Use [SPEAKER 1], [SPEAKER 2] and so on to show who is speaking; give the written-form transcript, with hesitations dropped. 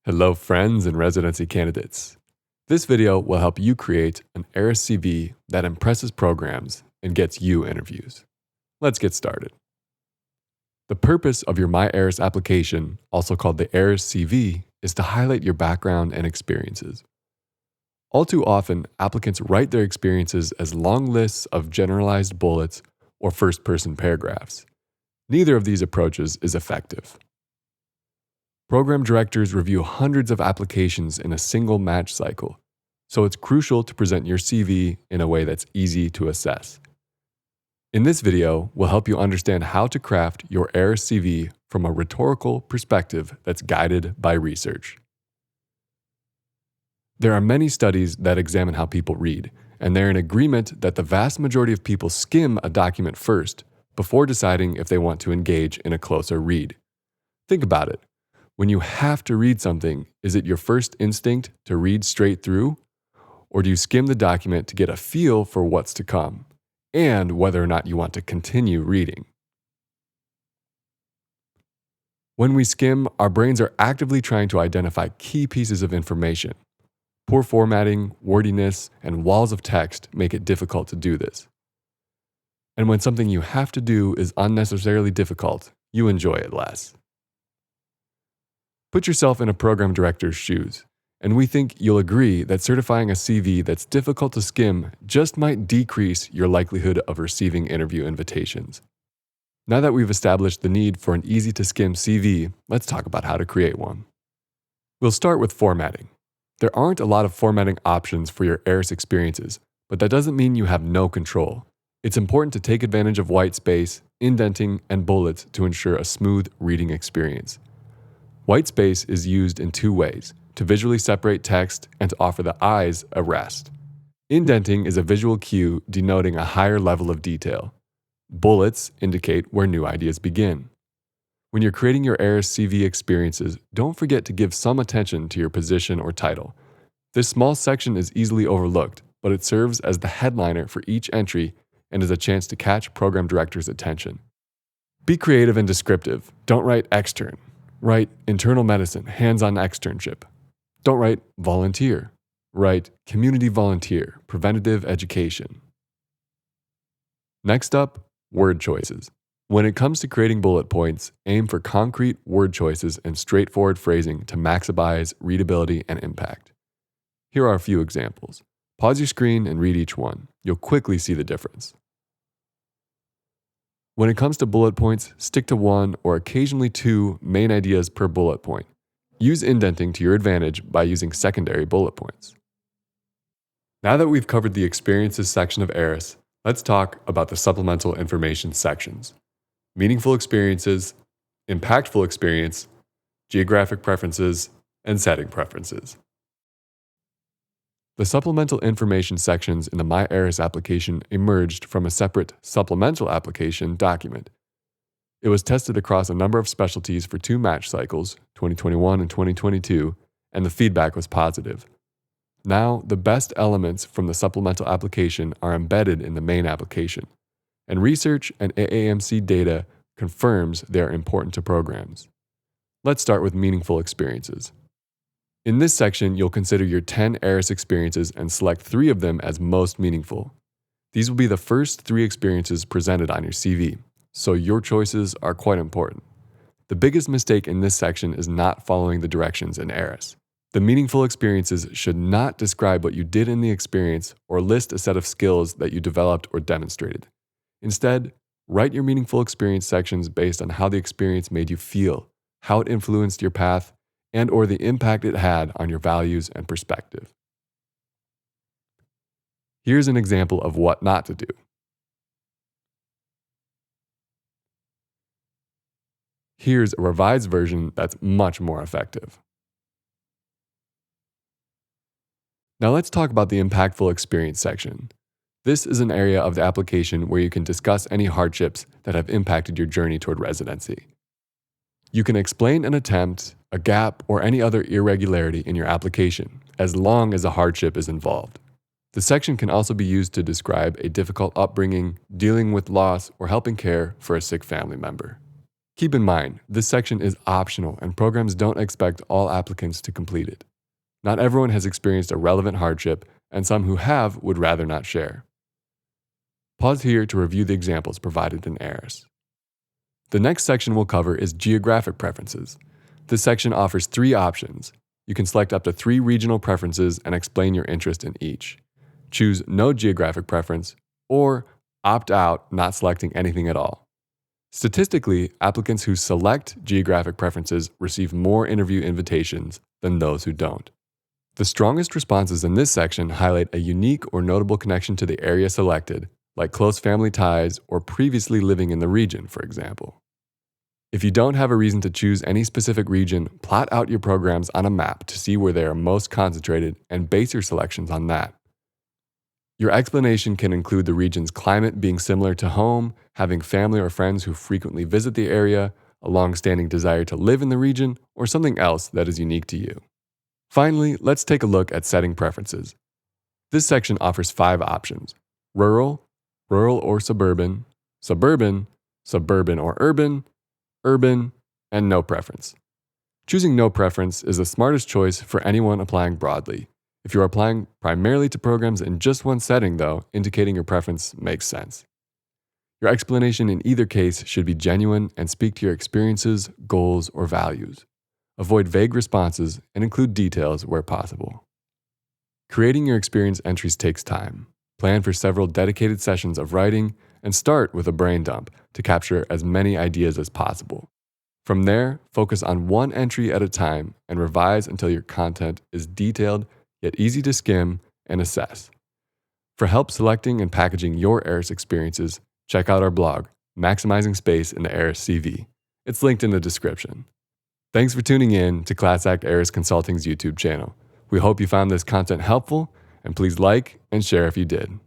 [SPEAKER 1] Hello friends and residency candidates. This video will help you create an ERAS CV that impresses programs and gets you interviews. Let's get started. The purpose of your MyERAS application, also called the ERAS CV, is to highlight your background and experiences. All too often, applicants write their experiences as long lists of generalized bullets or first-person paragraphs. Neither of these approaches is effective. Program directors review hundreds of applications in a single match cycle, so it's crucial to present your CV in a way that's easy to assess. In this video, we'll help you understand how to craft your ERAS CV from a rhetorical perspective that's guided by research. There are many studies that examine how people read, and they're in agreement that the vast majority of people skim a document first before deciding if they want to engage in a closer read. Think about it. When you have to read something, is it your first instinct to read straight through? Or do you skim the document to get a feel for what's to come, and whether or not you want to continue reading? When we skim, our brains are actively trying to identify key pieces of information. Poor formatting, wordiness, and walls of text make it difficult to do this. And when something you have to do is unnecessarily difficult, you enjoy it less. Put yourself in a program director's shoes, and we think you'll agree that certifying a CV that's difficult to skim just might decrease your likelihood of receiving interview invitations. Now that we've established the need for an easy-to-skim CV, let's talk about how to create one. We'll start with formatting. There aren't a lot of formatting options for your ERAS experiences, but that doesn't mean you have no control. It's important to take advantage of white space, indenting, and bullets to ensure a smooth reading experience. White space is used in two ways: to visually separate text and to offer the eyes a rest. Indenting is a visual cue denoting a higher level of detail. Bullets indicate where new ideas begin. When you're creating your ERAS CV experiences, don't forget to give some attention to your position or title. This small section is easily overlooked, but it serves as the headliner for each entry and is a chance to catch program directors' attention. Be creative and descriptive. Don't write extern. Write internal medicine, hands-on externship. Don't write volunteer. Write community volunteer, preventative education. Next up, word choices. When it comes to creating bullet points, aim for concrete word choices and straightforward phrasing to maximize readability and impact. Here are a few examples. Pause your screen and read each one. You'll quickly see the difference. When it comes to bullet points, stick to one or occasionally two main ideas per bullet point. Use indenting to your advantage by using secondary bullet points. Now that we've covered the experiences section of ERAS, let's talk about the supplemental information sections: meaningful experiences, impactful experience, geographic preferences, and setting preferences. The supplemental information sections in the MyERAS application emerged from a separate supplemental application document. It was tested across a number of specialties for 2 match cycles, 2021 and 2022, and the feedback was positive. Now, the best elements from the supplemental application are embedded in the main application, and research and AAMC data confirms they are important to programs. Let's start with meaningful experiences. In this section, you'll consider your 10 ERAS experiences and select 3 of them as most meaningful. These will be the first 3 experiences presented on your CV, so your choices are quite important. The biggest mistake in this section is not following the directions in ERAS. The meaningful experiences should not describe what you did in the experience or list a set of skills that you developed or demonstrated. Instead, write your meaningful experience sections based on how the experience made you feel, how it influenced your path, and or the impact it had on your values and perspective. Here's an example of what not to do. Here's a revised version that's much more effective. Now let's talk about the impactful experience section. This is an area of the application where you can discuss any hardships that have impacted your journey toward residency. You can explain an attempt, a gap, or any other irregularity in your application, as long as a hardship is involved. The section can also be used to describe a difficult upbringing, dealing with loss, or helping care for a sick family member. Keep in mind, this section is optional and programs don't expect all applicants to complete it. Not everyone has experienced a relevant hardship, and some who have would rather not share. Pause here to review the examples provided in ERAS. The next section we'll cover is geographic preferences. This section offers 3 options. You can select up to 3 regional preferences and explain your interest in each. Choose no geographic preference, or opt out, not selecting anything at all. Statistically, applicants who select geographic preferences receive more interview invitations than those who don't. The strongest responses in this section highlight a unique or notable connection to the area selected, like close family ties or previously living in the region, for example. If you don't have a reason to choose any specific region, plot out your programs on a map to see where they are most concentrated and base your selections on that. Your explanation can include the region's climate being similar to home, having family or friends who frequently visit the area, a long-standing desire to live in the region, or something else that is unique to you. Finally, let's take a look at setting preferences. This section offers 5 options: rural, rural or suburban, suburban, suburban or urban, urban, and no preference. Choosing no preference is the smartest choice for anyone applying broadly. If you are applying primarily to programs in just one setting, though, indicating your preference makes sense. Your explanation in either case should be genuine and speak to your experiences, goals, or values. Avoid vague responses and include details where possible. Creating your experience entries takes time. Plan for several dedicated sessions of writing and start with a brain dump to capture as many ideas as possible. From there, focus on one entry at a time and revise until your content is detailed yet easy to skim and assess. For help selecting and packaging your ERAS experiences, check out our blog, Maximizing Space in the ERAS CV. It's linked in the description. Thanks for tuning in to ClassAct ERAS Consulting's YouTube channel. We hope you found this content helpful, and please like and share if you did.